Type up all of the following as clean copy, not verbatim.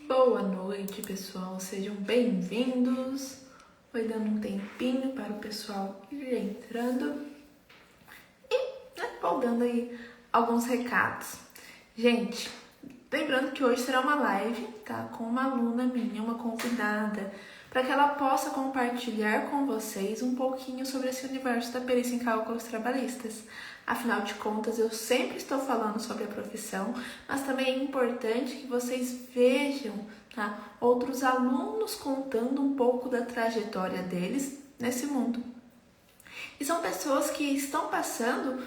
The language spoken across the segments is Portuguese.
Boa noite, pessoal. Sejam bem-vindos. Foi dando um tempinho para o pessoal ir entrando vou dando aí alguns recados. Gente, lembrando que hoje será uma live, tá? Com uma aluna minha, uma convidada, para que ela possa compartilhar com vocês um pouquinho sobre esse universo da perícia em cálculos trabalhistas. Afinal de contas, eu sempre estou falando sobre a profissão, mas também é importante que vocês vejam, tá, outros alunos contando um pouco da trajetória deles nesse mundo. E são pessoas que estão passando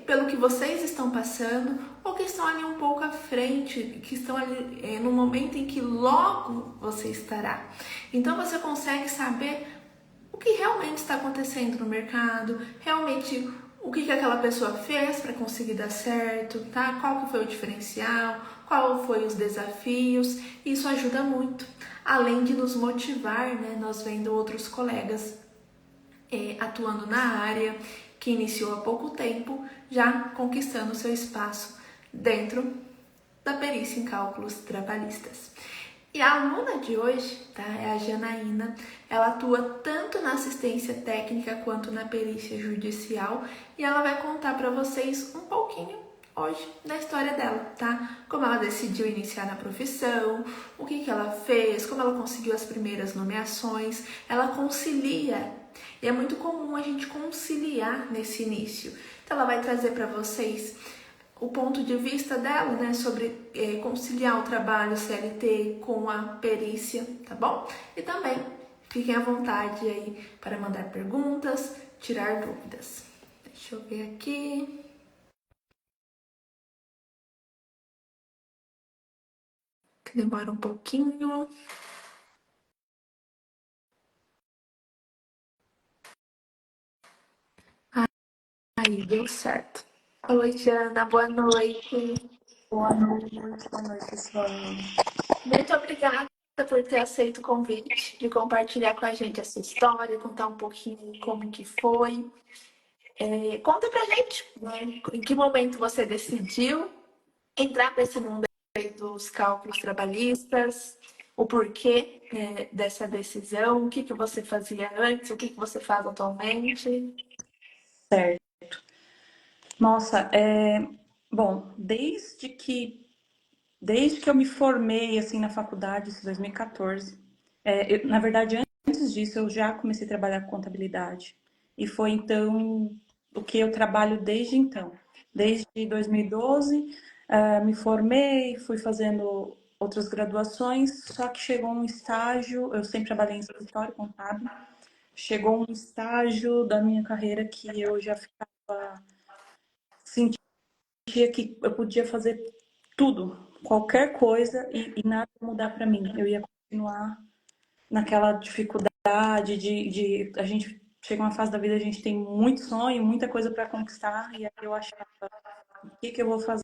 pelo que vocês estão passando, ou que estão ali um pouco à frente, que estão ali no momento em que logo você estará. Então você consegue saber o que realmente está acontecendo no mercado, realmente o que aquela pessoa fez para conseguir dar certo, tá? Qual que foi o diferencial, qual foi os desafios. Isso ajuda muito, além de nos motivar, né? Nós vendo outros colegas atuando na área, que iniciou há pouco tempo, já conquistando seu espaço dentro da perícia em cálculos trabalhistas. E a aluna de hoje, tá, é a Janaína. Ela atua tanto na assistência técnica quanto na perícia judicial e ela vai contar para vocês um pouquinho hoje da história dela, tá? Como ela decidiu iniciar na profissão, o que ela fez, como ela conseguiu as primeiras nomeações. Ela concilia, e é muito comum a gente conciliar nesse início. Então ela vai trazer para vocês o ponto de vista dela, né, sobre conciliar o trabalho CLT com a perícia, tá bom? E também fiquem à vontade aí para mandar perguntas, tirar dúvidas. Deixa eu ver aqui. Que demora um pouquinho. Aí, deu certo. Oi, Jana, boa noite. Boa noite, pessoal. Muito obrigada por ter aceito o convite de compartilhar com a gente a sua história, contar um pouquinho como que foi. Conta pra gente, né, em que momento você decidiu entrar para esse mundo aí dos cálculos trabalhistas, o porquê dessa decisão, o que que você fazia antes, o que que você faz atualmente. Certo. Nossa, bom, desde que eu me formei assim na faculdade, isso em 2014, na verdade, antes disso eu já comecei a trabalhar com contabilidade. E foi então o que eu trabalho desde então. Desde 2012, me formei, fui fazendo outras graduações, só que chegou um estágio, eu sempre trabalhei em escritório contábil. Chegou um estágio da minha carreira que eu já sentia que eu podia fazer tudo, qualquer coisa e nada ia mudar para mim. Eu ia continuar naquela dificuldade de a gente chega uma fase da vida, a gente tem muito sonho, muita coisa para conquistar e aí eu achava, o que que eu vou fazer?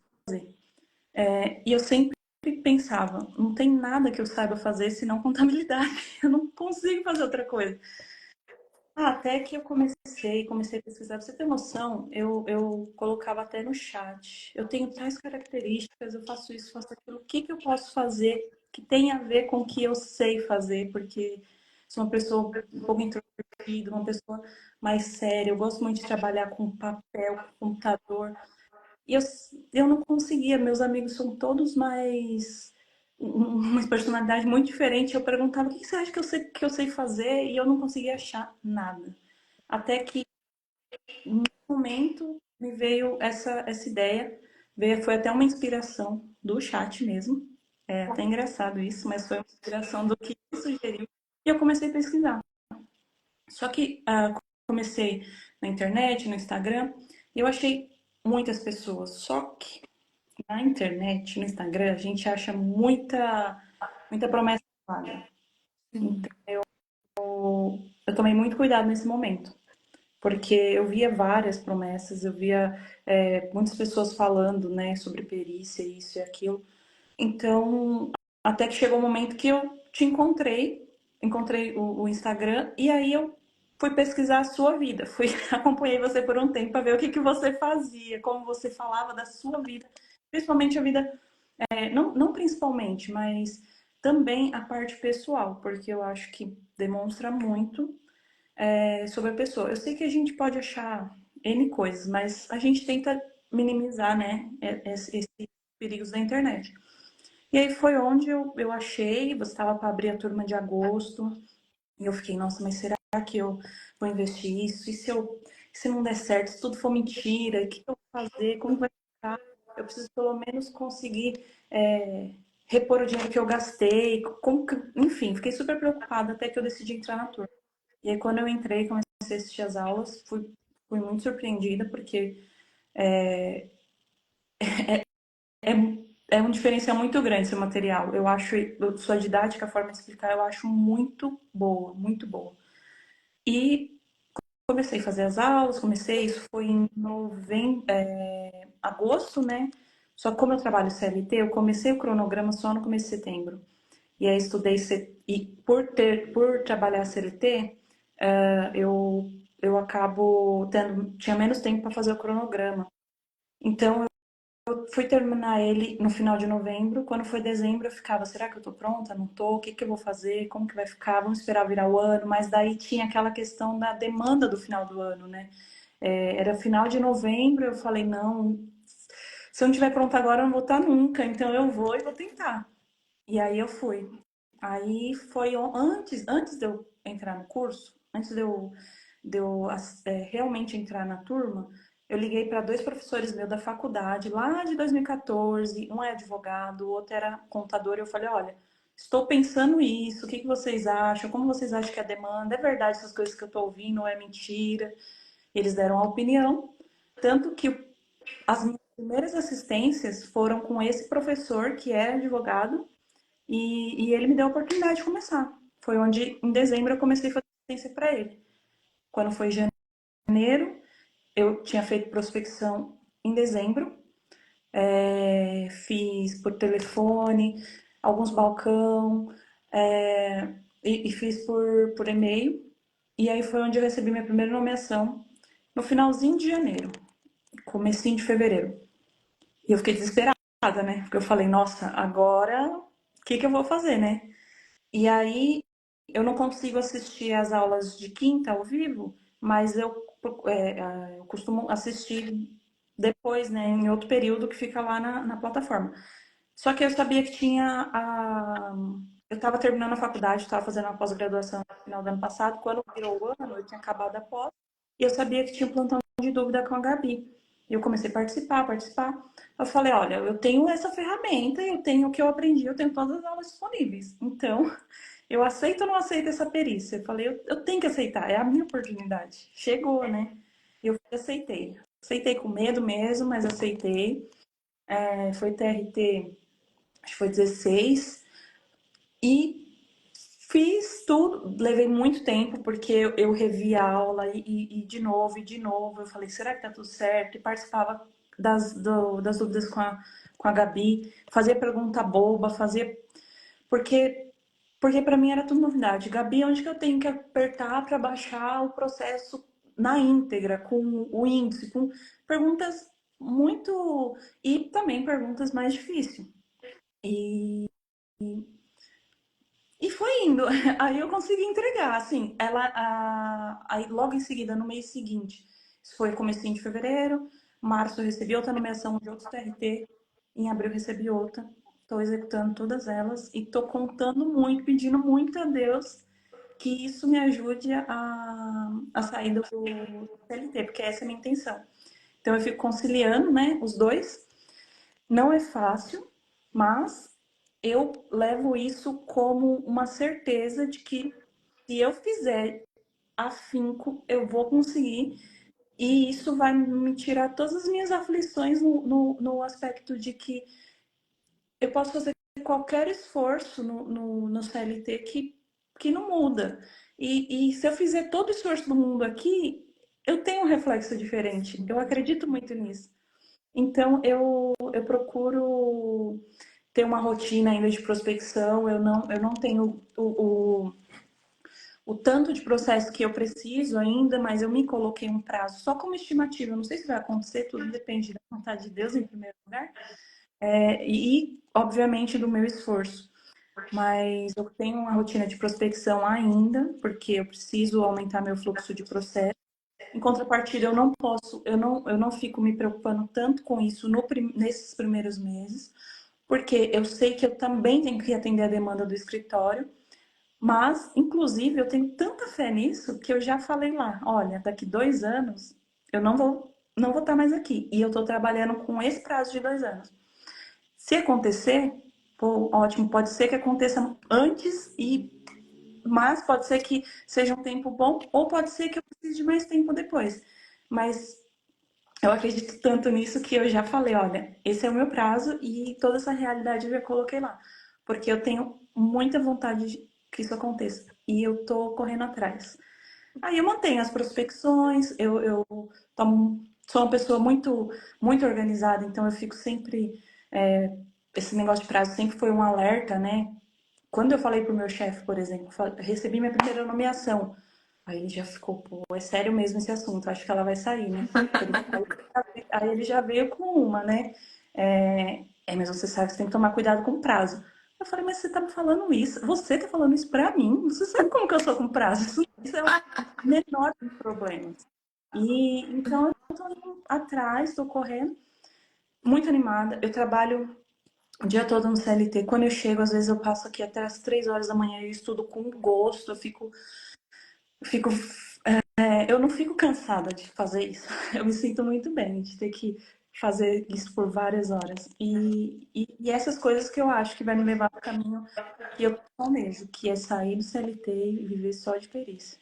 E eu sempre pensava, não tem nada que eu saiba fazer senão contabilidade. Eu não consigo fazer outra coisa. Até que eu comecei a pesquisar. Pra você ter noção, eu colocava até no chat. Eu tenho tais características, eu faço isso, faço aquilo. O que que eu posso fazer que tenha a ver com o que eu sei fazer? Porque sou uma pessoa um pouco introvertida, uma pessoa mais séria. Eu gosto muito de trabalhar com papel, com computador. E eu não conseguia. Meus amigos são todos mais uma personalidade muito diferente. Eu perguntava, o que você acha que eu sei fazer? E eu não conseguia achar nada. Até que, no momento, me veio essa ideia. Foi até uma inspiração do chat mesmo. É até engraçado isso, mas foi uma inspiração do que sugeriu. E eu comecei a pesquisar. Só que comecei na internet, no Instagram, e eu achei muitas pessoas. Só que na internet, no Instagram, a gente acha muita promessa vaga. Sim. Eu tomei muito cuidado nesse momento, porque eu via várias promessas, eu via muitas pessoas falando, né, sobre perícia, isso e aquilo. Então, até que chegou o momento que eu te encontrei o Instagram, e aí eu fui pesquisar a sua vida, fui acompanhei você por um tempo para ver o que que você fazia, como você falava da sua vida, principalmente a vida Não principalmente, mas também a parte pessoal, porque eu acho que demonstra muito sobre a pessoa. Eu sei que a gente pode achar N coisas, mas a gente tenta minimizar, né, esses perigos da internet. E aí foi onde eu achei, você estava para abrir a turma de agosto, e eu fiquei, nossa, mas será que eu vou investir isso? Se não der certo, se tudo for mentira, o que eu vou fazer? Como vai ficar? Eu preciso pelo menos conseguir é, repor o dinheiro que eu gastei. Enfim, fiquei super preocupada até que eu decidi entrar na turma. E aí quando eu entrei, comecei a assistir as aulas, fui muito surpreendida, porque é, é um diferencial muito grande esse material. Eu acho, sua didática, a forma de explicar, eu acho muito boa, muito boa. E comecei a fazer as aulas, isso foi em agosto, né? Só que como eu trabalho CLT, eu comecei o cronograma só no começo de setembro. E aí e por trabalhar CLT, eu acabo tinha menos tempo para fazer o cronograma. Então eu fui terminar ele no final de novembro. Quando foi dezembro, eu ficava, será que eu tô pronta? Não tô? O que que eu vou fazer? Como que vai ficar? Vamos esperar virar o ano. Mas daí tinha aquela questão da demanda do final do ano, né? Era final de novembro, eu falei, não, se eu não estiver pronta agora, eu não vou estar nunca, então eu vou e vou tentar. E aí eu fui. Aí foi antes de eu entrar no curso, antes de eu realmente entrar na turma, eu liguei para dois professores meus da faculdade, lá de 2014, um é advogado, o outro era contador, e eu falei, olha, estou pensando isso, o que que vocês acham? Como vocês acham que é a demanda? É verdade essas coisas que eu estou ouvindo ou é mentira? Eles deram a opinião, tanto que as minhas primeiras assistências foram com esse professor que é advogado e ele me deu a oportunidade de começar. Foi onde, em dezembro, eu comecei a fazer assistência para ele. Quando foi janeiro, eu tinha feito prospecção em dezembro, fiz por telefone, alguns balcão, e fiz por e-mail. E aí foi onde eu recebi minha primeira nomeação, no finalzinho de janeiro, comecinho de fevereiro. E eu fiquei desesperada, né? Porque eu falei, nossa, agora o que que eu vou fazer, né? E aí eu não consigo assistir as aulas de quinta ao vivo, mas eu costumo assistir depois, né, em outro período que fica lá na plataforma. Só que eu sabia que tinha a. Eu estava terminando a faculdade, estava fazendo uma pós-graduação no final do ano passado. Quando virou o ano, eu tinha acabado a pós, e eu sabia que tinha um plantão de dúvida com a Gabi. E eu comecei a participar. Eu falei, olha, eu tenho essa ferramenta, eu tenho o que eu aprendi, eu tenho todas as aulas disponíveis. Então, eu aceito ou não aceito essa perícia? Eu falei, eu tenho que aceitar, é a minha oportunidade. Chegou, né? Eu aceitei. Aceitei com medo mesmo, mas aceitei. Foi TRT, acho que foi 16. E fiz tudo, levei muito tempo, porque eu revi a aula e de novo, e de novo. Eu falei, será que tá tudo certo? E participava das dúvidas com a Gabi, fazia pergunta boba, fazia. Porque, porque para mim era tudo novidade. Gabi, onde que eu tenho que apertar para baixar o processo na íntegra, com o índice, com perguntas muito. E também perguntas mais difíceis. E E foi indo. Aí eu consegui entregar, assim, aí logo em seguida, no mês seguinte, isso foi comecinho de fevereiro, março eu recebi outra nomeação de outro TRT, em abril eu recebi outra. Estou executando todas elas e estou contando muito, pedindo muito a Deus que isso me ajude a sair do CLT, porque essa é a minha intenção. Então eu fico conciliando, né, os dois. Não é fácil, mas eu levo isso como uma certeza de que se eu fizer afinco, eu vou conseguir. E isso vai me tirar todas as minhas aflições no aspecto de que eu posso fazer qualquer esforço no CLT que não muda. E se eu fizer todo o esforço do mundo aqui, eu tenho um reflexo diferente. Eu acredito muito nisso. Então, eu procuro ter uma rotina ainda de prospecção, eu não tenho o tanto de processo que eu preciso ainda, mas eu me coloquei um prazo só como estimativa. Eu não sei se vai acontecer, tudo depende da vontade de Deus em primeiro lugar, Obviamente, do meu esforço. Mas eu tenho uma rotina de prospecção ainda, porque eu preciso aumentar meu fluxo de processo. Em contrapartida, eu não posso, eu não fico me preocupando tanto com isso nesses primeiros meses, porque eu sei que eu também tenho que atender a demanda do escritório, mas, inclusive, eu tenho tanta fé nisso que eu já falei lá, olha, daqui 2 anos eu não vou estar mais aqui. E eu estou trabalhando com esse prazo de 2 anos. Se acontecer, pô, ótimo, pode ser que aconteça antes mas pode ser que seja um tempo bom, ou pode ser que eu precise de mais tempo depois. Mas eu acredito tanto nisso que eu já falei, olha, esse é o meu prazo e toda essa realidade eu já coloquei lá. Porque eu tenho muita vontade de que isso aconteça. E eu tô correndo atrás. Aí eu mantenho as prospecções, sou uma pessoa muito organizada, então eu fico sempre. Esse negócio de prazo sempre foi um alerta, né? Quando eu falei pro meu chefe, por exemplo, recebi minha primeira nomeação. Aí ele já ficou, pô, é sério mesmo esse assunto, acho que ela vai sair, né? Aí ele já veio com uma, né? Mas você sabe que você tem que tomar cuidado com o prazo. Eu falei, mas você tá me falando isso? Você tá falando isso pra mim? Você sabe como que eu sou com prazo? Isso é o menor dos problemas. E então eu tô indo atrás, tô correndo, muito animada. Eu trabalho o dia todo no CLT. Quando eu chego, às vezes eu passo aqui até as 3 horas da manhã e estudo com gosto, fico eu não fico cansada de fazer isso. Eu me sinto muito bem de ter que fazer isso por várias horas. E essas coisas que eu acho que vai me levar para o caminho que eu planejo, que é sair do CLT e viver só de perícia.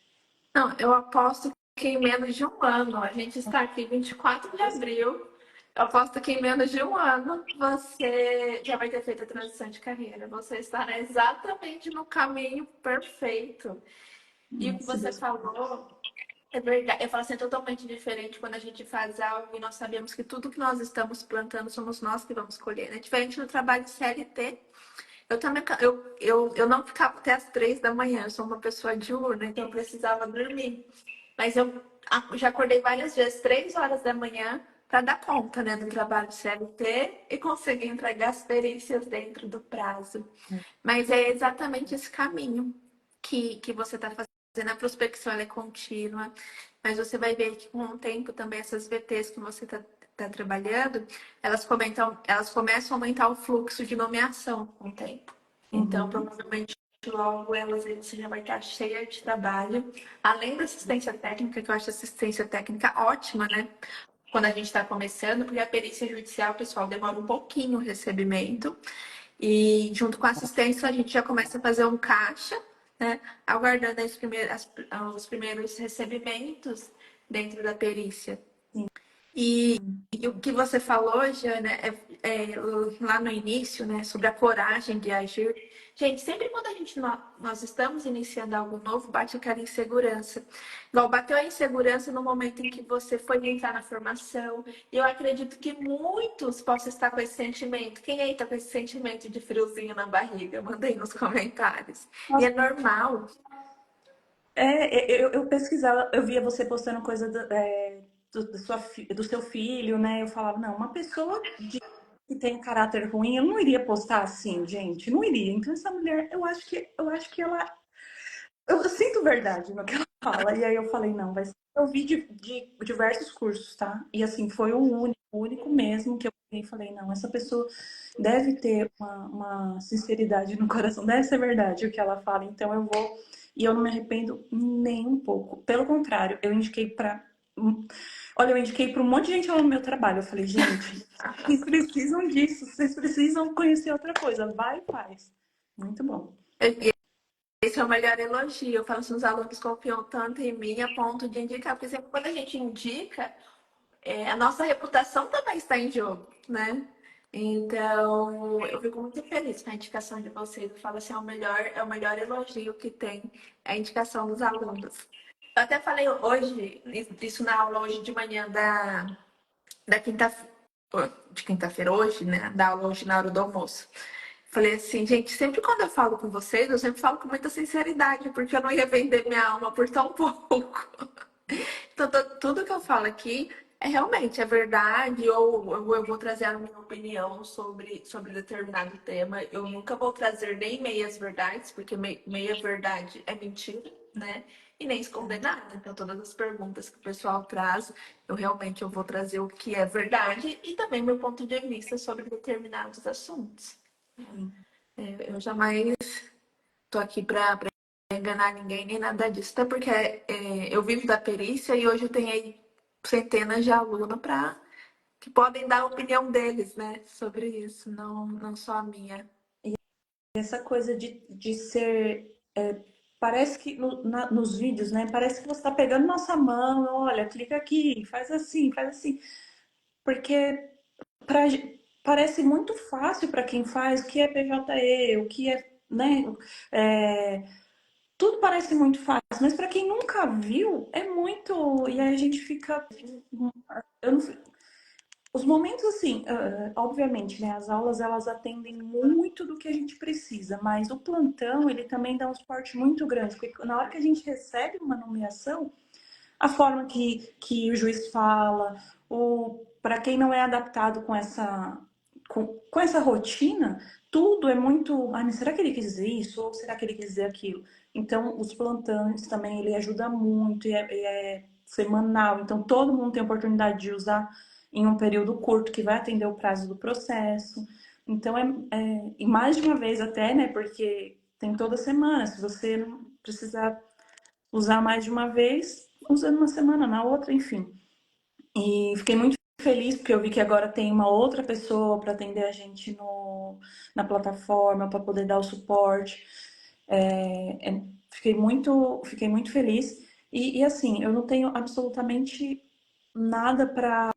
Não, eu aposto que em menos de um ano, a gente está aqui 24 de abril, eu aposto que em menos de um ano você já vai ter feito a transição de carreira. Você estará exatamente no caminho perfeito. E o que Se você Deus... falou é verdade. Eu falo assim, é totalmente diferente quando a gente faz algo e nós sabemos que tudo que nós estamos plantando somos nós que vamos colher. É diferente do trabalho de CLT. Eu também, eu não ficava até as 3 da manhã, eu sou uma pessoa diurna, então eu precisava dormir. Mas eu já acordei várias vezes, 3 horas da manhã, para dar conta, né, do trabalho de CLT e conseguir entregar as perícias dentro do prazo. Mas é exatamente esse caminho que você está fazendo. A prospecção ela é contínua, mas você vai ver que com o tempo também essas VTs que você está trabalhando, elas começam a aumentar o fluxo de nomeação com o tempo. Então, Uhum. provavelmente logo você já vai estar cheia de trabalho. Além da assistência técnica, que eu acho assistência técnica ótima, né? Quando a gente está começando, porque a perícia judicial, pessoal, demora um pouquinho o recebimento. E junto com a assistência, a gente já começa a fazer um caixa, né? Aguardando os primeiros recebimentos dentro da perícia. E, Sim. e o que você falou, Jana, lá no início, né, sobre a coragem de agir. Gente, sempre quando nós estamos iniciando algo novo, bate aquela insegurança. Igual bateu a insegurança no momento em que você foi entrar na formação. E eu acredito que muitos possam estar com esse sentimento. Quem aí está com esse sentimento de friozinho na barriga? Mandei nos comentários. E é normal. Eu pesquisava, eu via você postando coisa do seu filho, né? Eu falava, não, uma pessoa que tem um caráter ruim, eu não iria postar assim, gente, não iria. Então essa mulher, eu acho que ela, eu sinto verdade no que ela fala. E aí eu falei, não, vai ser. Eu vi de diversos cursos, tá? E assim, foi o único mesmo que eu peguei e falei, não, essa pessoa deve ter uma sinceridade no coração, deve ser verdade o que ela fala, então eu vou. E eu não me arrependo nem um pouco. Pelo contrário, eu indiquei para. Olha, eu indiquei para um monte de gente lá no meu trabalho. Eu falei, gente, vocês precisam disso, vocês precisam conhecer outra coisa. Vai e faz. Muito bom. Esse é o melhor elogio. Eu falo assim, os alunos confiam tanto em mim a ponto de indicar, porque sempre quando a gente indica, a nossa reputação também está em jogo, né? Então, eu fico muito feliz com a indicação de vocês. Eu falo assim, é o melhor elogio que tem a indicação dos alunos. Eu até falei hoje, isso na aula hoje de manhã da quinta-feira hoje, né? Da aula hoje na hora do almoço. Falei assim, gente, sempre quando eu falo com vocês, eu sempre falo com muita sinceridade, porque eu não ia vender minha alma por tão pouco. Então, tudo que eu falo aqui É realmente, é verdade, ou eu vou trazer a minha opinião sobre determinado tema. Eu nunca vou trazer nem meias verdades, porque meia verdade é mentira, né? E nem esconder nada. Então, todas as perguntas que o pessoal traz, eu vou trazer o que é verdade e também meu ponto de vista sobre determinados assuntos. Sim. Eu jamais tô aqui para enganar ninguém nem nada disso, até porque eu vivo da perícia e hoje eu tenho aí centenas de alunos para que podem dar a opinião deles, né, sobre isso, não só a minha. Essa coisa de ser. Parece que nos vídeos, né? Parece que você está pegando nossa mão, olha, clica aqui, faz assim, faz assim. Porque pra, parece muito fácil para quem faz o que é PJE, o que é, né? É, tudo parece muito fácil, mas para quem nunca viu, é muito. E aí a gente fica. Eu não, os momentos, assim, obviamente, né? As aulas elas atendem muito do que a gente precisa, mas o plantão ele também dá um suporte muito grande, porque na hora que a gente recebe uma nomeação, a forma que o juiz fala, ou para quem não é adaptado com essa rotina, tudo é muito. Ah, mas será que ele quis dizer isso? Ou será que ele quis dizer aquilo? Então, os plantões também ele ajuda muito e é semanal. Então, todo mundo tem oportunidade de usar em um período curto que vai atender o prazo do processo. Então, e mais de uma vez até, né? Porque tem toda semana. Se você não precisar usar mais de uma vez, usando uma semana, na outra, enfim. E fiquei muito feliz porque eu vi que agora tem uma outra pessoa para atender a gente na plataforma, para poder dar o suporte. Fiquei muito feliz. E assim, eu não tenho absolutamente nada para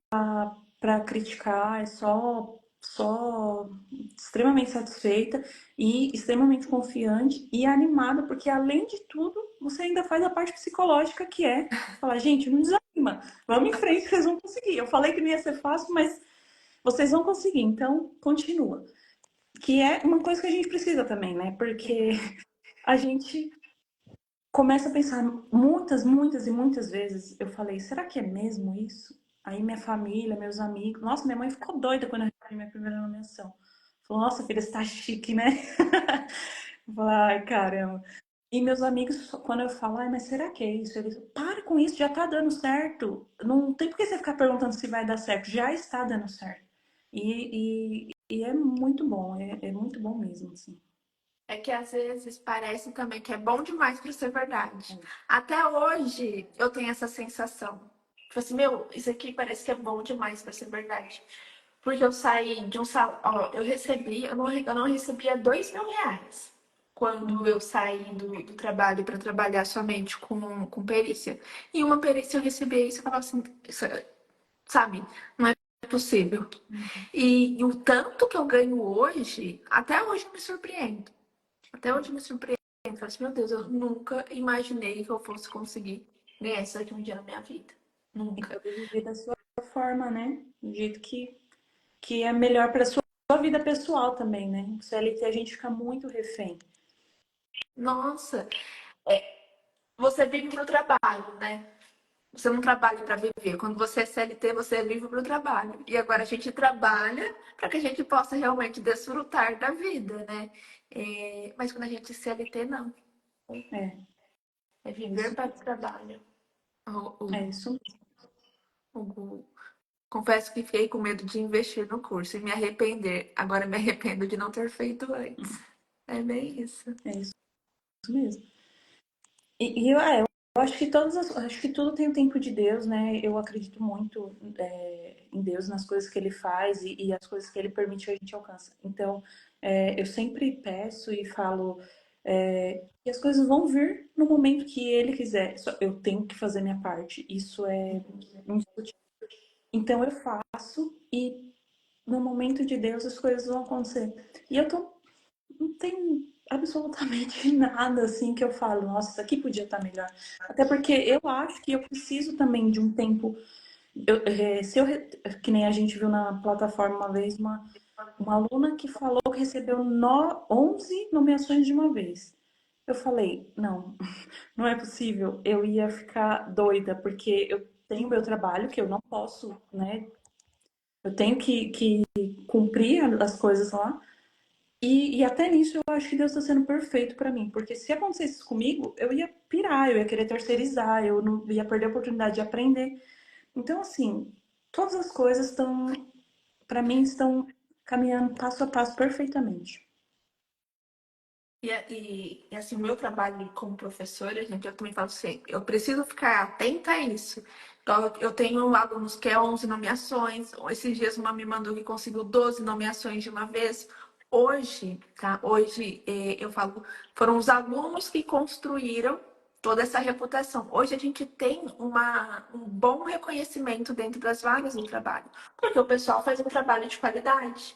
criticar, é só extremamente satisfeita e extremamente confiante e animada, porque além de tudo, você ainda faz a parte psicológica que é falar, gente, não desanima, vamos em frente, vocês vão conseguir. Eu falei que não ia ser fácil, mas vocês vão conseguir, então continua. Que é uma coisa que a gente precisa também, né? Porque a gente começa a pensar muitas, muitas e muitas vezes. Eu falei, será que é mesmo isso? Aí minha família, meus amigos. Nossa, minha mãe ficou doida quando eu recebi minha primeira nomeação. Falou, nossa, filha, você tá chique, né? Eu falei, ai, caramba. E meus amigos, quando eu falo, ai, mas será que é isso? Eles, para com isso, já tá dando certo. Não tem por que você ficar perguntando se vai dar certo. Já está dando certo. E é muito bom, é muito bom mesmo, assim. É que às vezes parece também que é bom demais para ser verdade. Até hoje eu tenho essa sensação. Tipo assim, meu, isso aqui parece que é bom demais para ser verdade. Porque eu saí de um salário, ó, eu não recebia R$ 2.000 quando eu saí do trabalho para trabalhar somente com perícia. E uma perícia eu recebia isso e falava assim, sabe, não é possível. E o tanto que eu ganho hoje, até hoje eu me surpreendo. Até hoje me surpreendo. Eu falo assim, meu Deus, eu nunca imaginei que eu fosse conseguir ganhar isso aqui um dia na minha vida. E Nunca. poder viver da sua forma, né? Do jeito que é melhor para sua vida pessoal também, né? O CLT a gente fica muito refém. Nossa, você vive pro trabalho, né? Você não trabalha para viver. Quando você é CLT, você vive para o trabalho. E agora a gente trabalha para que a gente possa realmente desfrutar da vida, né? Mas quando a gente é CLT, não. É, É é viver isso, para o trabalho. O, é o, isso. o, confesso que fiquei com medo de investir no curso e me arrepender. Agora me arrependo de não ter feito antes. É bem isso. É isso mesmo. Eu acho que acho que tudo tem o tempo de Deus, né? Eu acredito muito em Deus, nas coisas que Ele faz e as coisas que Ele permite a gente alcança. Então, eu sempre peço e falo que as coisas vão vir no momento que Ele quiser. Eu tenho que fazer minha parte. Isso é indiscutível. Então eu faço e no momento de Deus as coisas vão acontecer. E não tem absolutamente nada assim que eu falo, nossa, isso aqui podia estar melhor. Até porque eu acho que eu preciso também de um tempo. Se eu, que nem a gente viu na plataforma uma vez, uma aluna que falou que recebeu 11 nomeações de uma vez. Eu falei, não, não é possível. Eu ia ficar doida, porque tenho meu trabalho, que eu não posso, né? Eu tenho que cumprir as coisas lá. E até nisso eu acho que Deus está sendo perfeito para mim, porque se acontecesse isso comigo, eu ia pirar, eu ia querer terceirizar, eu não ia perder a oportunidade de aprender. Então, assim, todas as coisas estão, para mim, estão caminhando passo a passo perfeitamente. Assim, o meu trabalho como professora, gente, eu também falo assim, eu preciso ficar atenta a isso. Então, eu tenho alunos que é 11 nomeações, esses dias uma me mandou que conseguiu 12 nomeações de uma vez. Hoje, tá? Hoje, eu falo, foram os alunos que construíram toda essa reputação. Hoje a gente tem um bom reconhecimento dentro das vagas do trabalho, porque o pessoal faz um trabalho de qualidade.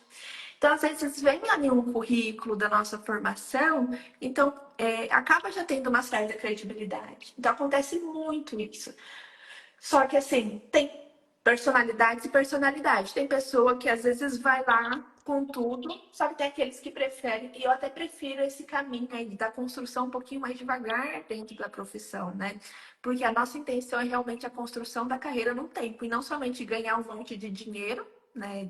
Então, às vezes, vem ali um currículo da nossa formação, então acaba já tendo uma certa credibilidade. Então, acontece muito isso. Só que, assim, tem personalidades e personalidade. Tem pessoa que, às vezes, vai lá com tudo, só que tem aqueles que preferem, e eu até prefiro esse caminho aí da construção um pouquinho mais devagar dentro da profissão, né? Porque a nossa intenção é realmente a construção da carreira no tempo, e não somente ganhar um monte de dinheiro, né,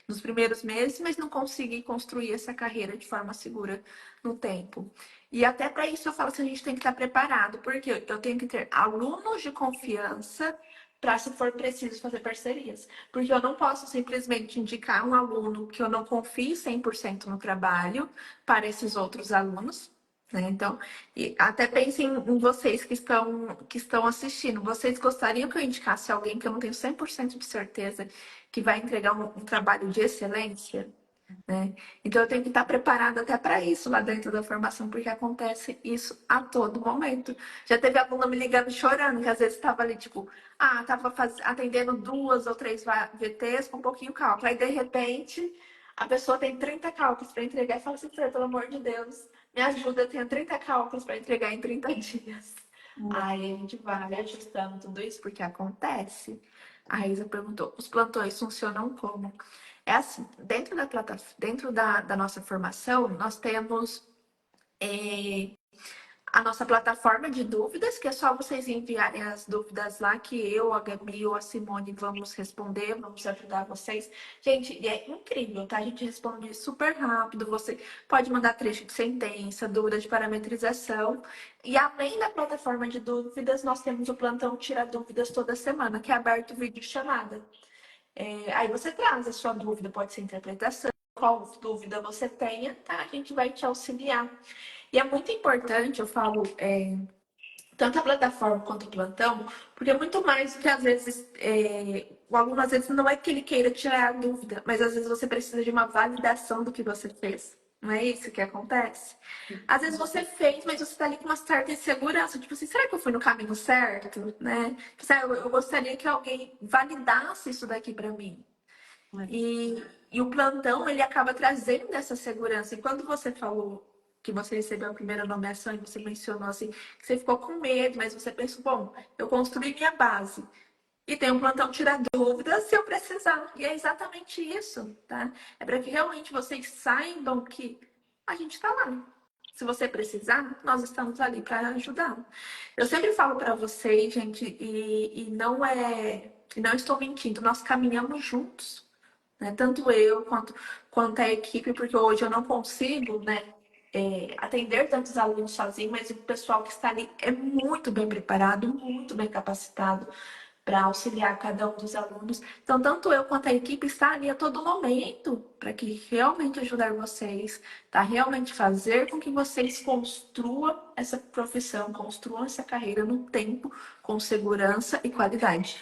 nos primeiros meses, mas não conseguir construir essa carreira de forma segura no tempo. E até para isso eu falo que a gente tem que estar preparado, porque eu tenho que ter alunos de confiança para, se for preciso, fazer parcerias. Porque eu não posso simplesmente indicar um aluno que eu não confie 100% no trabalho para esses outros alunos. Né? Então, até pensem em vocês que estão assistindo. Vocês gostariam que eu indicasse alguém que eu não tenho 100% de certeza que vai entregar um trabalho de excelência? Né? Então eu tenho que estar preparada até para isso lá dentro da formação, porque acontece isso a todo momento. Já teve aluna me ligando chorando, que às vezes estava ali, tipo, estava atendendo 2 ou 3 VTs com um pouquinho cálculo. Aí, de repente, a pessoa tem 30 cálculos para entregar e fala assim, pelo amor de Deus, me ajuda, eu tenho 30 cálculos para entregar em 30 dias. Aí a gente vai ajustando tudo isso, porque acontece. A Isa perguntou, os plantões funcionam como? É assim, dentro da nossa formação, nós temos a nossa plataforma de dúvidas, que é só vocês enviarem as dúvidas lá, que eu, a Gabi ou a Simone vamos responder, vamos ajudar vocês. Gente, é incrível, tá? A gente responde super rápido, você pode mandar trecho de sentença, dúvida de parametrização. E além da plataforma de dúvidas, nós temos o plantão Tira Dúvidas toda semana, que é aberto vídeo chamada. Aí você traz a sua dúvida, pode ser interpretação, qual dúvida você tenha, tá? A gente vai te auxiliar. E é muito importante, eu falo, tanto a plataforma quanto o plantão, porque é muito mais do que às vezes o aluno às vezes não é que ele queira tirar a dúvida, mas às vezes você precisa de uma validação do que você fez. Não é isso que acontece? Às vezes você fez, mas você está ali com uma certa insegurança, tipo assim, será que eu fui no caminho certo, né? Eu gostaria que alguém validasse isso daqui para mim. E o plantão, ele acaba trazendo essa segurança. E quando você falou que você recebeu a primeira nomeação e você mencionou assim, que você ficou com medo, mas você pensou, bom, eu construí minha base. E tem um plantão tirar dúvidas se eu precisar. E é exatamente isso, tá? É para que realmente vocês saibam que a gente está lá. Se você precisar, nós estamos ali para ajudar. Eu sempre falo para vocês, gente, e não estou mentindo, nós caminhamos juntos, né? Tanto eu quanto a equipe, porque hoje eu não consigo, né, atender tantos alunos sozinho, mas o pessoal que está ali é muito bem preparado, muito bem capacitado para auxiliar cada um dos alunos. Então, tanto eu quanto a equipe está ali a todo momento para que realmente ajudar vocês, tá? Realmente fazer com que vocês construam essa profissão, construam essa carreira no tempo, com segurança e qualidade.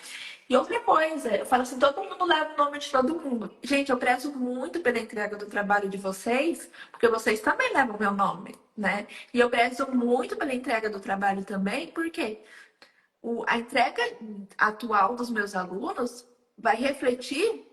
E outra coisa, eu falo assim, todo mundo leva o nome de todo mundo. Gente, eu prezo muito pela entrega do trabalho de vocês, porque vocês também levam o meu nome, né? E eu prezo muito pela entrega do trabalho também, porque a entrega atual dos meus alunos vai refletir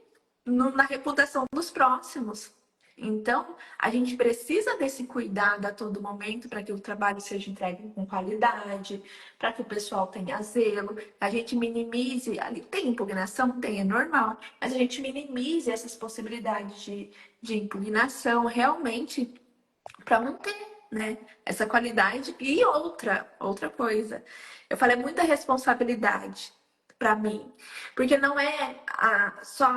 na reputação dos próximos. Então, a gente precisa desse cuidado a todo momento para que o trabalho seja entregue com qualidade, para que o pessoal tenha zelo, a gente minimize, ali tem impugnação, tem, é normal, mas a gente minimize essas possibilidades de impugnação realmente para manter, né, essa qualidade. E outra coisa, eu falei muita responsabilidade. pra mim. Porque não é só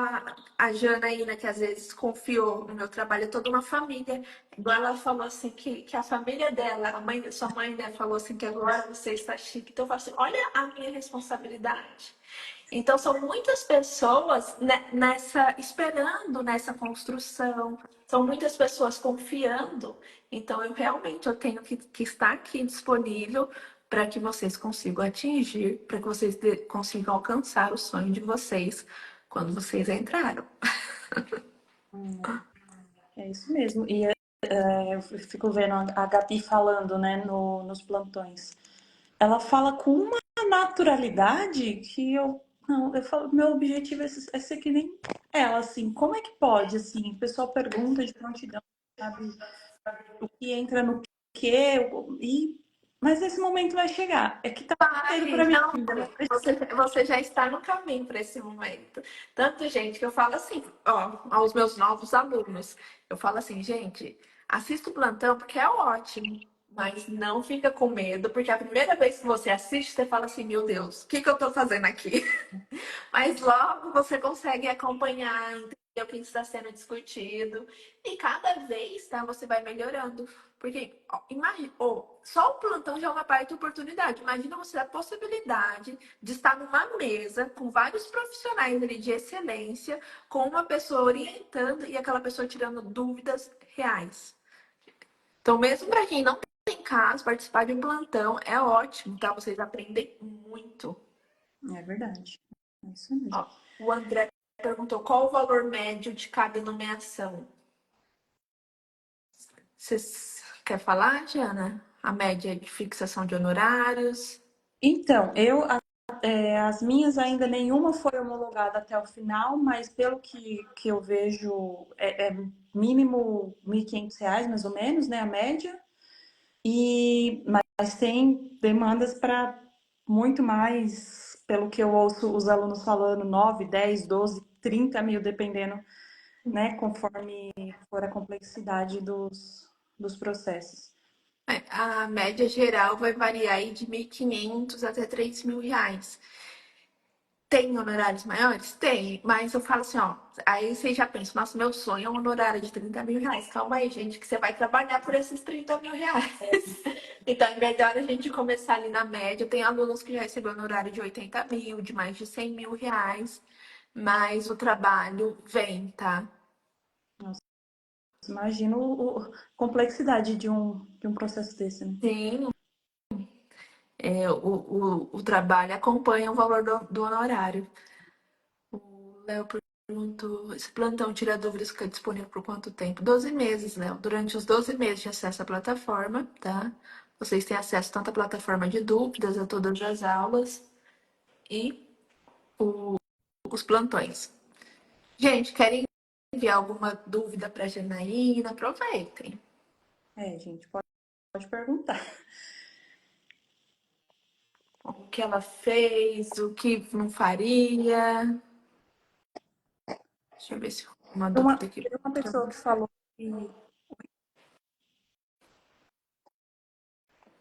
a Janaína que às vezes confiou no meu trabalho, é toda uma família. Igual ela falou assim, que a família dela, sua mãe, né, falou assim que agora você está chique. Então eu falo assim, olha a minha responsabilidade. Então são muitas pessoas nessa esperando nessa construção, são muitas pessoas confiando. Então eu tenho que estar aqui disponível para que vocês consigam atingir, para que vocês consigam alcançar o sonho de vocês quando vocês entraram. É isso mesmo. E eu fico vendo a Gabi falando, né, nos plantões. Ela fala com uma naturalidade que eu. Não, eu falo, meu objetivo é ser que nem ela, assim. Como é que pode, assim? O pessoal pergunta de prontidão, sabe? O que entra no quê? Mas esse momento vai chegar. É que tá cedo Vai, pra mim não, ainda, mas você já está no caminho para esse momento. Tanto, gente, que eu falo assim, ó, aos meus novos alunos, eu falo assim, gente, assista o plantão porque é ótimo, mas não fica com medo, porque a primeira vez que você assiste, você fala assim, meu Deus, o que que eu tô fazendo aqui? Mas logo você consegue acompanhar, entender o que está sendo discutido. E cada vez, tá, você vai melhorando. Porque, ó, imagina, só o plantão já é uma baita oportunidade. Imagina você a possibilidade de estar numa mesa com vários profissionais ali de excelência, com uma pessoa orientando e aquela pessoa tirando dúvidas reais. Então, mesmo para quem não tem caso, participar de um plantão é ótimo, tá? Vocês aprendem muito. é verdade. É isso mesmo. Ó, o André perguntou qual o valor médio de cada nomeação. Você quer falar, Diana? A média de fixação de honorários? Então, as minhas ainda nenhuma foi homologada até o final, mas pelo que eu vejo, é mínimo R$ 1.500, mais ou menos, né, a média. Mas tem demandas para muito mais, pelo que eu ouço os alunos falando, 9, 10, 12, 30 mil, dependendo, né, conforme for a complexidade dos processos. A média geral vai variar aí de 1.500 até R$ 3.000. Tem honorários maiores? Tem, mas eu falo assim, ó. Aí você já pensa, nossa, meu sonho é um honorário de R$ 30.000. Calma aí, gente, que você vai trabalhar por esses R$ 30.000. Então é melhor a gente começar ali na média. Tem alunos que já recebem honorário de 80 mil, de mais de R$ 100.000. Mas o trabalho vem, tá? Nossa, imagino a complexidade de um processo desse, né? Sim, o trabalho acompanha o valor do honorário. O Léo perguntou: esse plantão tira dúvidas fica disponível por quanto tempo? 12 meses, Léo. Durante os 12 meses de acesso à plataforma, tá? Vocês têm acesso tanto à plataforma de dúvidas, a todas as aulas e os plantões. Gente, querem enviar alguma dúvida para a Janaína? Aproveitem. Gente, pode perguntar. O que ela fez, o que não faria. Deixa eu ver se uma dúvida aqui. Teve uma pessoa que falou que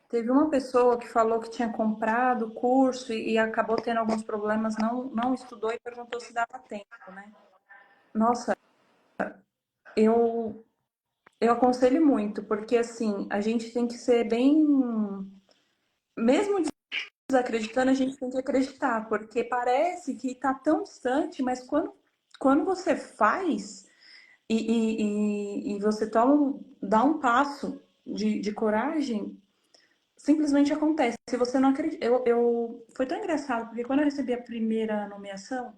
Teve uma pessoa que falou que tinha comprado o curso e acabou tendo alguns problemas, não estudou e perguntou se dava tempo, né? Nossa, eu, eu aconselho muito, porque assim, a gente tem que ser bem. Mesmo desacreditando, a gente tem que acreditar, porque parece que está tão distante, mas quando você faz e você dá um passo de coragem, simplesmente acontece. Se você não acredita. Foi tão engraçado, porque quando eu recebi a primeira nomeação,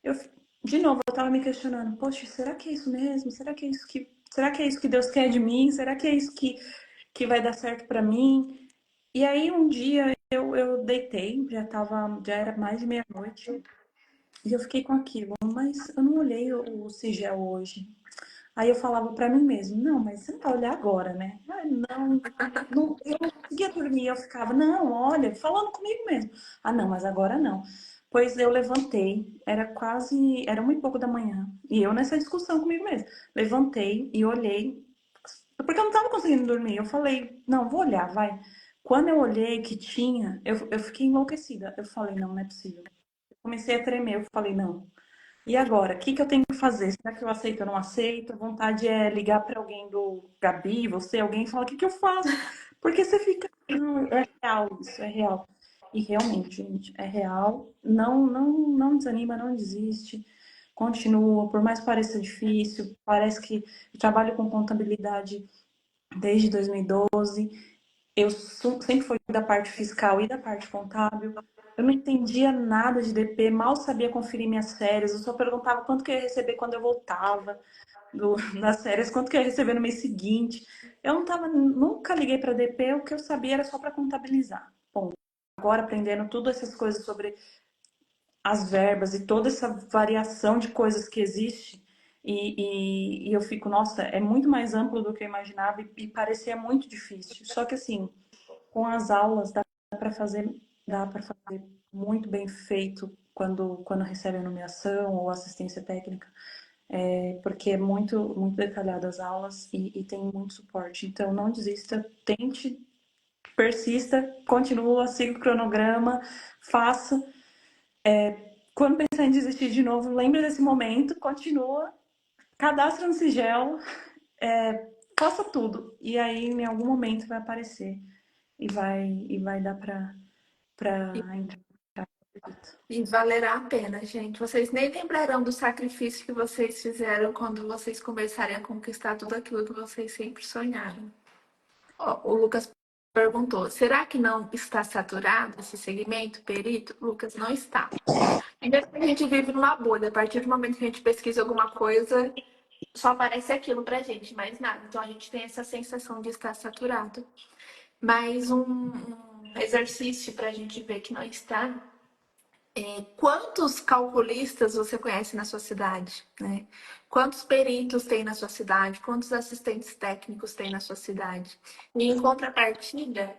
eu, de novo, eu tava me questionando: poxa, será que é isso mesmo? Será que é isso que Deus quer de mim? Será que é isso que vai dar certo pra mim? E aí um dia eu deitei, já era mais de meia-noite, e eu fiquei com aquilo, mas eu não olhei o sigel hoje. Aí eu falava pra mim mesmo: não, mas você não vai olhar agora, né? Ah, não, eu não conseguia dormir, eu ficava, não, olha, falando comigo mesmo. Ah, não, mas agora não. Pois eu levantei, era 1 e pouco da manhã, e eu nessa discussão comigo mesmo. Levantei e olhei, porque eu não tava conseguindo dormir. Eu falei, não, vou olhar, vai. Quando eu olhei que tinha, eu fiquei enlouquecida. Eu falei, não é possível. comecei a tremer. Eu falei, não. E agora? O que que eu tenho que fazer? Será que eu aceito ou não aceito? A vontade é ligar para alguém do Gabi, você, alguém, e falar, o que que eu faço? Porque você fica. Não, é real, isso é real. E realmente, gente, é real. Não desanima, não desiste. Continua, por mais que pareça difícil, parece que eu trabalho com contabilidade desde 2012. Eu sempre fui da parte fiscal e da parte contábil. Eu não entendia nada de DP, mal sabia conferir minhas férias. Eu só perguntava quanto que eu ia receber quando eu voltava das férias, quanto que eu ia receber no mês seguinte. Eu não tava, nunca liguei para DP, o que eu sabia era só para contabilizar. Bom, agora aprendendo todas essas coisas sobre as verbas e toda essa variação de coisas que existe, e eu fico, nossa, é muito mais amplo do que eu imaginava e parecia muito difícil. Só que assim, com as aulas para fazer, dá para fazer muito bem feito quando recebe a nomeação ou assistência técnica, porque é muito detalhado as aulas e tem muito suporte. Então não desista, tente, persista, continua, siga o cronograma, faça. Quando pensar em desistir de novo, lembre desse momento, continua, cadastra no Sigel, faça tudo. E aí, em algum momento, vai aparecer e vai dar para entrar. E valerá a pena, gente. Vocês nem lembrarão do sacrifício que vocês fizeram quando vocês começarem a conquistar tudo aquilo que vocês sempre sonharam. Ó, o Lucas perguntou: será que não está saturado esse segmento, perito? Lucas, não está. Primeiro que a gente vive numa bolha. A partir do momento que a gente pesquisa alguma coisa, só aparece aquilo pra gente, mais nada. Então a gente tem essa sensação de estar saturado. Mas um exercício para a gente ver que não está. Quantos calculistas você conhece na sua cidade, né? Quantos peritos tem na sua cidade? Quantos assistentes técnicos tem na sua cidade? E em contrapartida,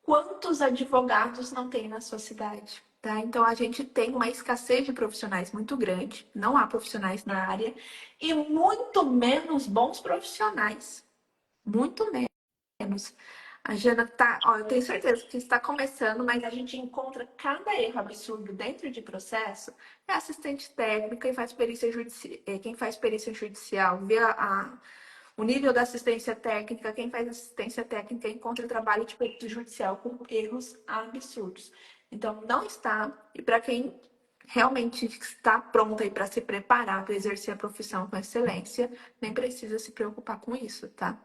quantos advogados não tem na sua cidade? Tá? Então a gente tem uma escassez de profissionais muito grande, não há profissionais na área e muito menos bons profissionais, muito menos. A Jana tá, ó, eu tenho certeza que está começando, mas a gente encontra cada erro absurdo dentro de processo. É assistente técnico, quem faz perícia judicial, vê o nível da assistência técnica, quem faz assistência técnica encontra trabalho de perito judicial com erros absurdos. Então, não está, e para quem realmente está pronta aí para se preparar para exercer a profissão com excelência, nem precisa se preocupar com isso, tá?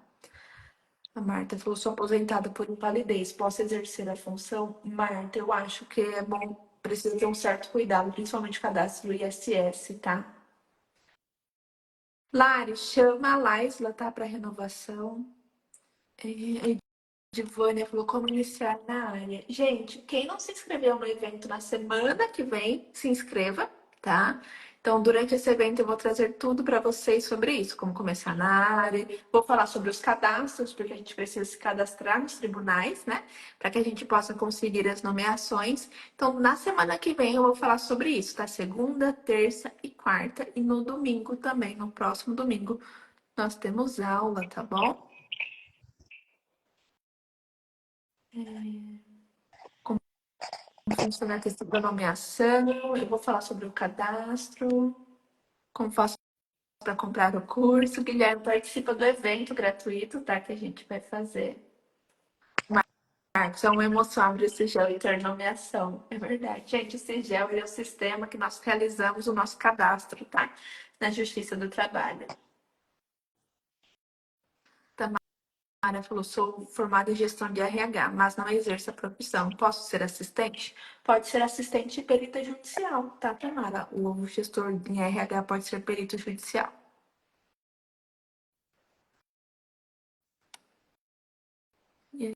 A Marta falou, sou aposentada por invalidez, posso exercer a função? Marta, eu acho que é bom, precisa ter um certo cuidado, principalmente o cadastro do ISS, tá? Lari, chama a Laisla, tá? Para renovação. Divânia falou como iniciar na área. Gente, quem não se inscreveu no evento na semana que vem, se inscreva, tá? Então, durante esse evento, eu vou trazer tudo para vocês sobre isso, como começar na área. Vou falar sobre os cadastros, porque a gente precisa se cadastrar nos tribunais, né? Para que a gente possa conseguir as nomeações. Então, na semana que vem, eu vou falar sobre isso, tá? Segunda, terça e quarta. E no domingo também, no próximo domingo, nós temos aula, tá bom? Como funciona a questão da nomeação, eu vou falar sobre o cadastro, como faço para comprar o curso. O Guilherme participa do evento gratuito, tá? Que a gente vai fazer. Marcos, é uma emoção abrir o Sigel e ter nomeação. É verdade. Gente, o Sigel é o sistema que nós realizamos o nosso cadastro, tá? Na Justiça do Trabalho. Mara falou, sou formada em gestão de RH, mas não exerço a profissão. Posso ser assistente? Pode ser assistente e perita judicial, tá, Tamara? O gestor em RH pode ser perito judicial. E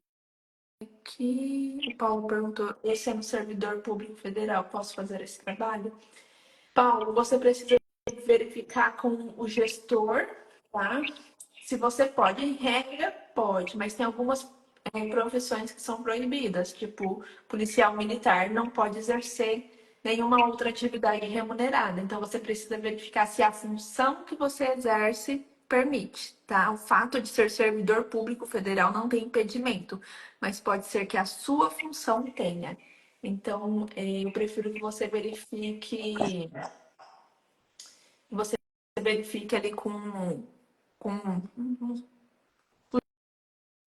aqui, o Paulo perguntou, esse é um servidor público federal, posso fazer esse trabalho? Paulo, você precisa verificar com o gestor, tá? Se você pode, em regra, pode, mas tem algumas profissões que são proibidas, tipo policial militar não pode exercer nenhuma outra atividade remunerada. Então você precisa verificar se a função que você exerce permite, tá? O fato de ser servidor público federal não tem impedimento, mas pode ser que a sua função tenha. Então, eu prefiro que você verifique ali com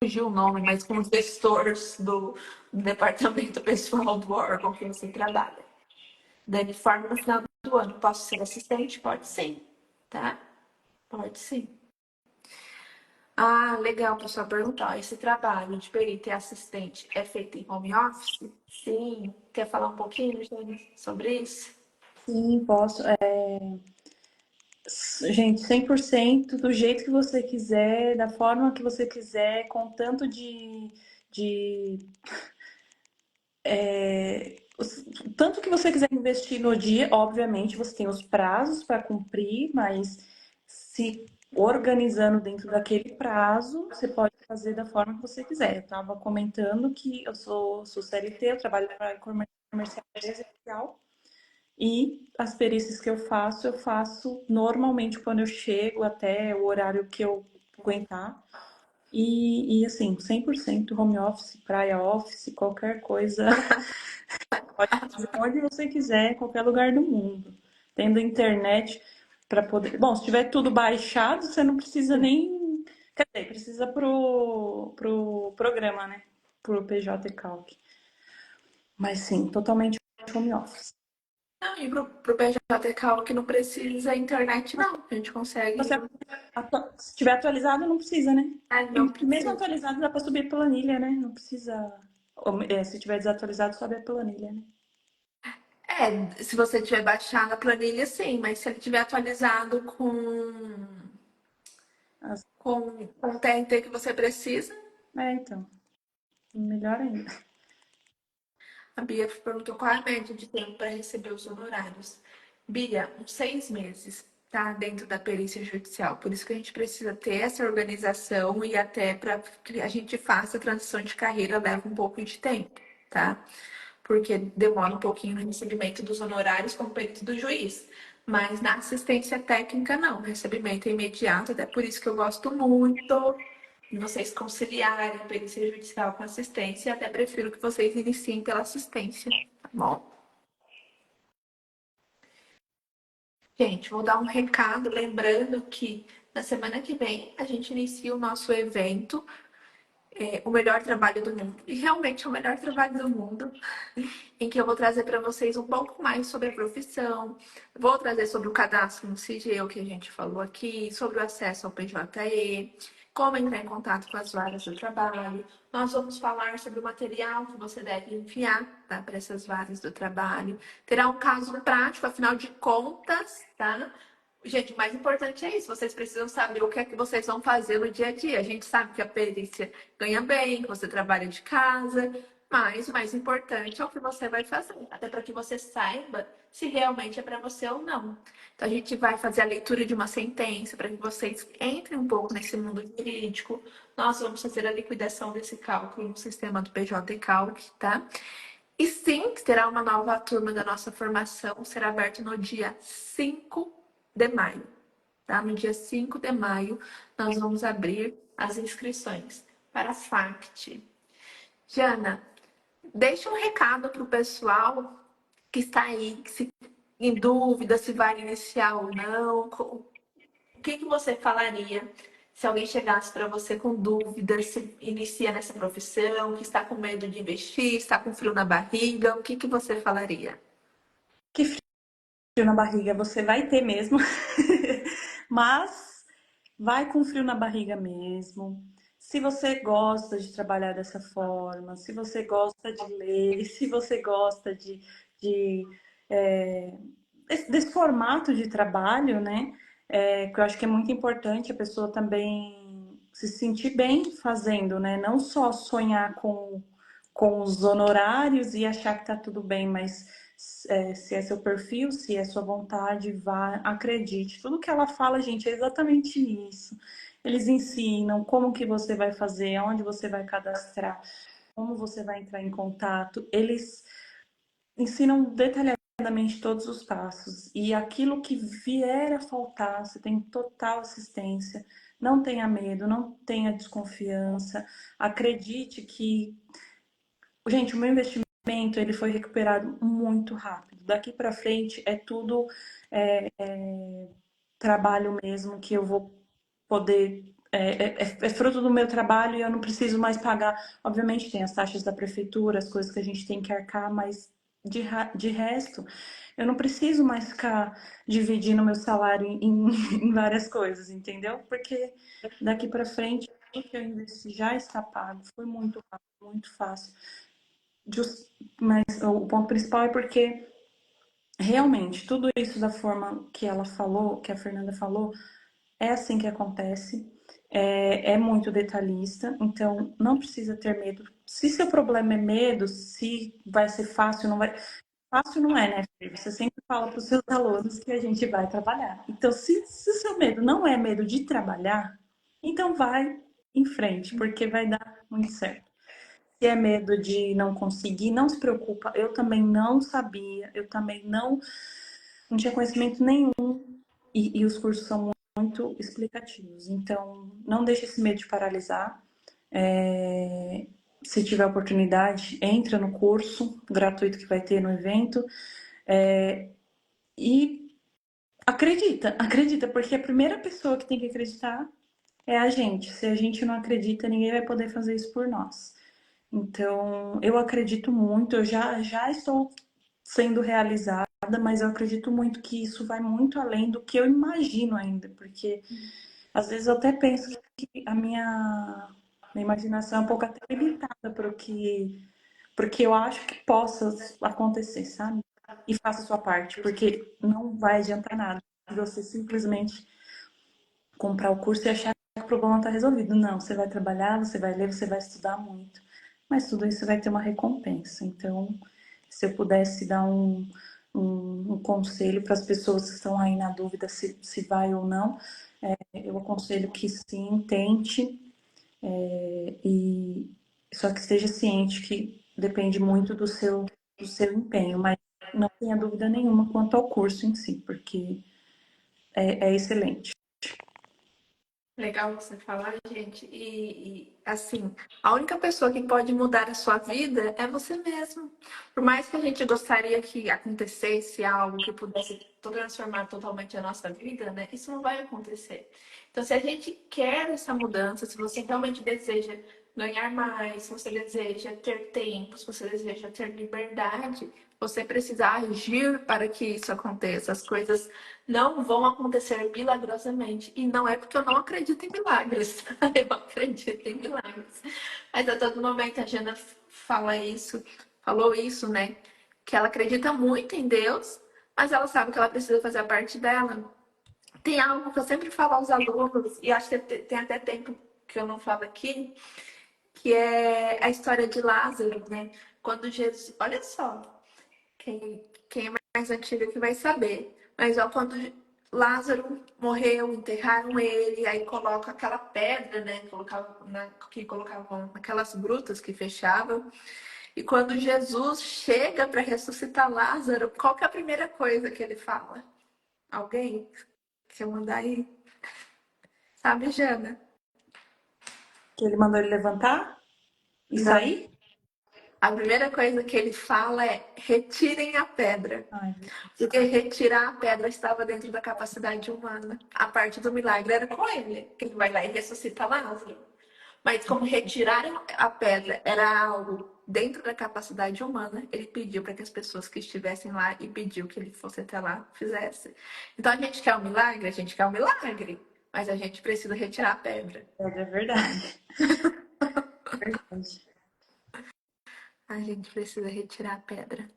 fugiu o nome, mas com os gestores do departamento pessoal do órgão que você trabalha. Da forma no final do ano, posso ser assistente? Pode sim, tá? Pode sim. Ah, legal, pessoal perguntar. Esse trabalho de perito e assistente é feito em home office? Sim. Quer falar um pouquinho, Jane, sobre isso? Sim, posso. Gente, 100% do jeito que você quiser, da forma que você quiser, com tanto de tanto que você quiser investir no dia, obviamente você tem os prazos para cumprir, mas se organizando dentro daquele prazo, você pode fazer da forma que você quiser. Eu estava comentando que eu sou CLT, eu trabalho para comercial residencial e as perícias que eu faço normalmente quando eu chego até o horário que eu aguentar. E assim, 100% home office, praia office, qualquer coisa. Pode fazer onde você quiser, em qualquer lugar do mundo. Tendo internet para poder. Bom, se tiver tudo baixado, você não precisa nem. Quer dizer, precisa pro programa, né? Pro PJ Calc. Mas sim, totalmente home office. Não, e pro PJ Cal que não precisa internet, não. A gente consegue. Você, se tiver atualizado, não precisa, né? Não E mesmo precisa. atualizado, dá para subir planilha, né? Não precisa. Se tiver desatualizado, sobe a planilha, né? Se você tiver baixado a planilha, sim, mas se ele tiver atualizado As- com o TNT que você precisa, então. Melhor ainda. a Bia perguntou qual é a média de tempo para receber os honorários. Bia, uns 6 meses, tá? Dentro da perícia judicial. Por isso que a gente precisa ter essa organização e até para que a gente faça a transição de carreira leva um pouco de tempo, tá? Porque demora um pouquinho no recebimento dos honorários como perito do juiz. Mas na assistência técnica, não. O recebimento é imediato, até por isso que eu gosto muito de vocês conciliarem perícia judicial com assistência. Até prefiro que vocês iniciem pela assistência, tá bom? Gente, vou dar um recado, lembrando que na semana que vem a gente inicia o nosso evento, o melhor trabalho do mundo. E realmente é o melhor trabalho do mundo. Em que eu vou trazer para vocês um pouco mais sobre a profissão, vou trazer sobre o cadastro no CIGEU que a gente falou aqui, sobre o acesso ao PJE, como entrar em contato com as varas do trabalho. Nós vamos falar sobre o material que você deve enviar, tá, para essas varas do trabalho. Terá um caso prático, afinal de contas, tá? Gente, o mais importante é isso. Vocês precisam saber o que é que vocês vão fazer no dia a dia. A gente sabe que a perícia ganha bem, que você trabalha de casa, mas o mais importante é o que você vai fazer, até para que você saiba se realmente é para você ou não. Então, a gente vai fazer a leitura de uma sentença para que vocês entrem um pouco nesse mundo jurídico. Nós vamos fazer a liquidação desse cálculo no sistema do PJ Calc, tá? E sim, terá uma nova turma da nossa formação, será aberta no dia 5 de maio, tá? No dia 5 de maio, nós vamos abrir as inscrições para a FACT. Jana, deixa um recado para o pessoal que está aí, que se, em dúvida se vai iniciar ou não. O que você falaria se alguém chegasse para você com dúvidas, se inicia nessa profissão, que está com medo de investir, está com frio na barriga, o que você falaria? Que frio na barriga você vai ter mesmo, mas vai com frio na barriga mesmo. Se você gosta de trabalhar dessa forma, se você gosta de ler, se você gosta de é, desse formato de trabalho, né? Que eu acho que é muito importante a pessoa também se sentir bem fazendo, né? Não só sonhar com os honorários e achar que tá tudo bem, mas se é seu perfil, se é sua vontade, vá, acredite. Tudo que ela fala, gente, é exatamente isso. Eles ensinam como que você vai fazer, aonde você vai cadastrar, como você vai entrar em contato. Eles ensinam detalhadamente todos os passos. E aquilo que vier a faltar, você tem total assistência. Não tenha medo, não tenha desconfiança. Acredite que, gente, o meu investimento ele foi recuperado muito rápido. Daqui para frente é tudo trabalho mesmo que eu vou poder. É fruto do meu trabalho e eu não preciso mais pagar. Obviamente, tem as taxas da prefeitura, as coisas que a gente tem que arcar, mas de resto, eu não preciso mais ficar dividindo meu salário em várias coisas, entendeu? Porque daqui para frente, tudo que eu investi já está pago. Foi muito rápido, muito fácil. Mas o ponto principal é porque realmente tudo isso da forma que ela falou, que a Fernanda falou, é assim que acontece. É muito detalhista, então não precisa ter medo. Se seu problema é medo, se vai ser fácil, não vai. Fácil não é, né, filho? Você sempre fala para os seus alunos que a gente vai trabalhar. Então, se o seu medo não é medo de trabalhar, então vai em frente, porque vai dar muito certo. Se é medo de não conseguir, não se preocupa. Eu também não sabia, eu também não tinha conhecimento nenhum. E os cursos são muito explicativos. Então, não deixe esse medo de paralisar. Se tiver oportunidade, entra no curso gratuito que vai ter no evento. E acredita, porque a primeira pessoa que tem que acreditar é a gente. Se a gente não acredita, ninguém vai poder fazer isso por nós. Então, eu acredito muito, eu já estou sendo realizada, mas eu acredito muito que isso vai muito além do que eu imagino ainda, porque às vezes eu até penso que a minha imaginação é um pouco até limitada para o que, porque eu acho que possa acontecer, sabe? E faça a sua parte, porque não vai adiantar nada você simplesmente comprar o curso e achar que o problema está resolvido. Não, você vai trabalhar, você vai ler, você vai estudar muito, mas tudo isso vai ter uma recompensa. Então, se eu pudesse dar um conselho para as pessoas que estão aí na dúvida se vai ou não, eu aconselho que sim, tente, e só que esteja ciente que depende muito do seu empenho, mas não tenha dúvida nenhuma quanto ao curso em si, porque é excelente. Legal você falar, gente. Assim, a única pessoa que pode mudar a sua vida é você mesmo. Por mais que a gente gostaria que acontecesse algo que pudesse transformar totalmente a nossa vida, né? Isso não vai acontecer. Então, se a gente quer essa mudança, se você realmente deseja ganhar mais, se você deseja ter tempo, se você deseja ter liberdade, você precisa agir para que isso aconteça. As coisas não vão acontecer milagrosamente. E não é porque eu não acredito em milagres. Eu acredito em milagres. Mas a todo momento a Jana falou isso, né? Que ela acredita muito em Deus, mas ela sabe que ela precisa fazer a parte dela. Tem algo que eu sempre falo aos alunos, e acho que tem até tempo que eu não falo aqui, que é a história de Lázaro, né? Quando Jesus. Olha só, quem é mais antigo que vai saber. Mas ó, quando Lázaro morreu, enterraram ele, aí coloca aquela pedra, né? Que colocavam naquelas grutas que fechavam. E quando Jesus chega para ressuscitar Lázaro, qual que é a primeira coisa que ele fala? Alguém? Se eu mandar aí? Sabe, Jana? Que ele mandou ele levantar e Não. sair? A primeira coisa que ele fala é: retirem a pedra. Ai, Porque retirar a pedra estava dentro da capacidade humana. A parte do milagre era com ele, que ele vai lá e ressuscita Lázaro. Mas como retirar a pedra era algo dentro da capacidade humana, ele pediu para que as pessoas que estivessem lá e pediu que ele fosse até lá fizessem. Então a gente quer um milagre, a gente quer um milagre, mas a gente precisa retirar a pedra. é verdade. Verdade. A gente precisa retirar a pedra.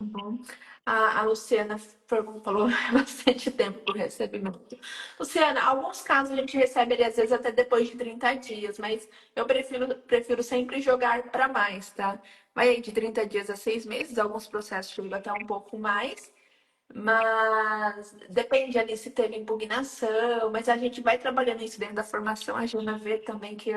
Bom. A Luciana falou bastante tempo para o recebimento. Luciana, alguns casos a gente recebe ele às vezes até depois de 30 dias, mas eu prefiro sempre jogar para mais, tá? Vai aí de 30 dias a 6 meses, alguns processos chegam até um pouco mais, mas depende ali se teve impugnação, mas a gente vai trabalhando isso dentro da formação. A Jana vê também que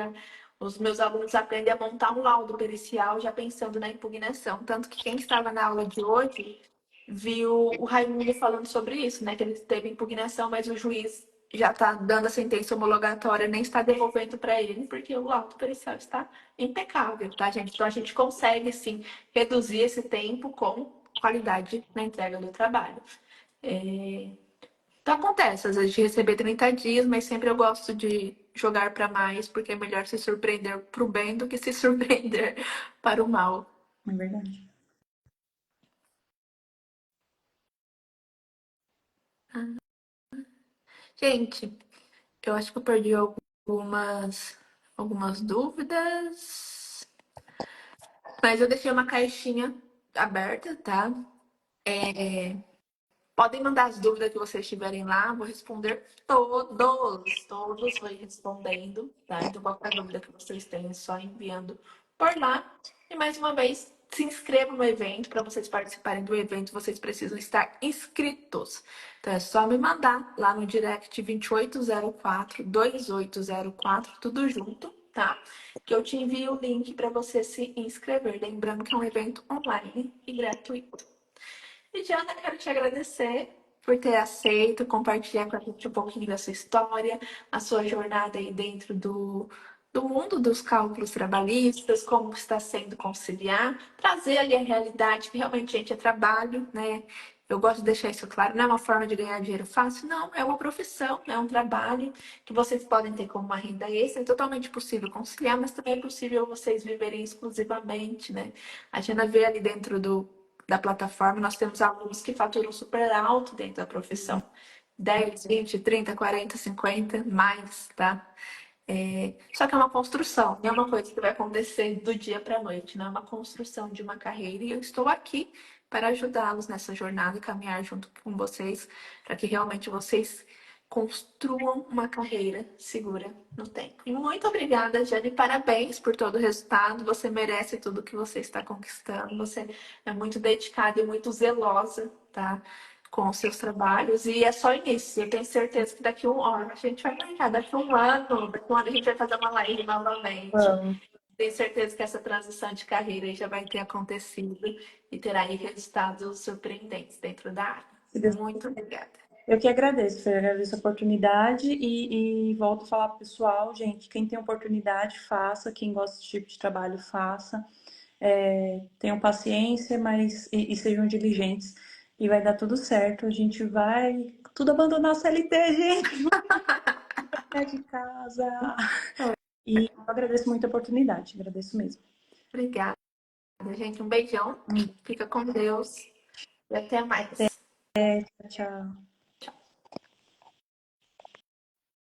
os meus alunos aprendem a montar um laudo pericial já pensando na impugnação. Tanto que quem estava na aula de hoje viu o Raimundo falando sobre isso, né? Que ele teve impugnação, mas o juiz já está dando a sentença homologatória, nem está devolvendo para ele, porque o laudo pericial está impecável, tá, gente? Então a gente consegue sim reduzir esse tempo com qualidade na entrega do trabalho. Então acontece, às vezes, de receber 30 dias, mas sempre eu gosto de jogar para mais, porque é melhor se surpreender para o bem do que se surpreender para o mal. É verdade. Gente, eu acho que eu perdi algumas dúvidas, mas eu deixei uma caixinha aberta, tá? Podem mandar as dúvidas que vocês tiverem lá, vou responder todos vou respondendo, tá? Então, qualquer dúvida que vocês tenham, é só enviando por lá. E mais uma vez, se inscrevam no evento. Para vocês participarem do evento, vocês precisam estar inscritos. Então, é só me mandar lá no direct 2804-2804, tudo junto, tá? Que eu te envio o link para você se inscrever. Lembrando que é um evento online e gratuito. E Diana, quero te agradecer por ter aceito compartilhar com a gente um pouquinho da sua história, a sua jornada aí dentro do mundo dos cálculos trabalhistas, como está sendo conciliar, trazer ali a realidade, que realmente, gente, é trabalho, né? Eu gosto de deixar isso claro, não é uma forma de ganhar dinheiro fácil, não, é uma profissão, é um trabalho que vocês podem ter como uma renda extra, é totalmente possível conciliar, mas também é possível vocês viverem exclusivamente, né? A Diana vê ali dentro da plataforma, nós temos alunos que faturam super alto dentro da profissão. 10, 20, 30, 40, 50, mais, tá? Só que é uma construção, não é uma coisa que vai acontecer do dia para a noite, não é uma construção de uma carreira. E eu estou aqui para ajudá-los nessa jornada e caminhar junto com vocês, para que realmente vocês construam uma carreira segura no tempo. E muito obrigada, Jane, parabéns por todo o resultado. Você merece tudo que você está conquistando. Você é muito dedicada e muito zelosa, tá? Com os seus trabalhos, e é só início. Eu tenho certeza que daqui a um ano a gente vai marcar, daqui a um ano a gente vai fazer uma live novamente. Vamos. Tenho certeza que essa transição de carreira aí já vai ter acontecido e terá aí resultados surpreendentes dentro da área. Se Deus- Muito obrigada. Eu que agradeço, Fer, agradeço a oportunidade e volto a falar pro pessoal, gente, quem tem oportunidade, faça, quem gosta desse tipo de trabalho, faça. Tenham paciência, mas e sejam diligentes e vai dar tudo certo. A gente vai tudo abandonar a CLT, gente, vai de casa. E eu agradeço muito a oportunidade, agradeço mesmo. Obrigada, gente. Um beijão. Fica com Deus e até mais. Tchau.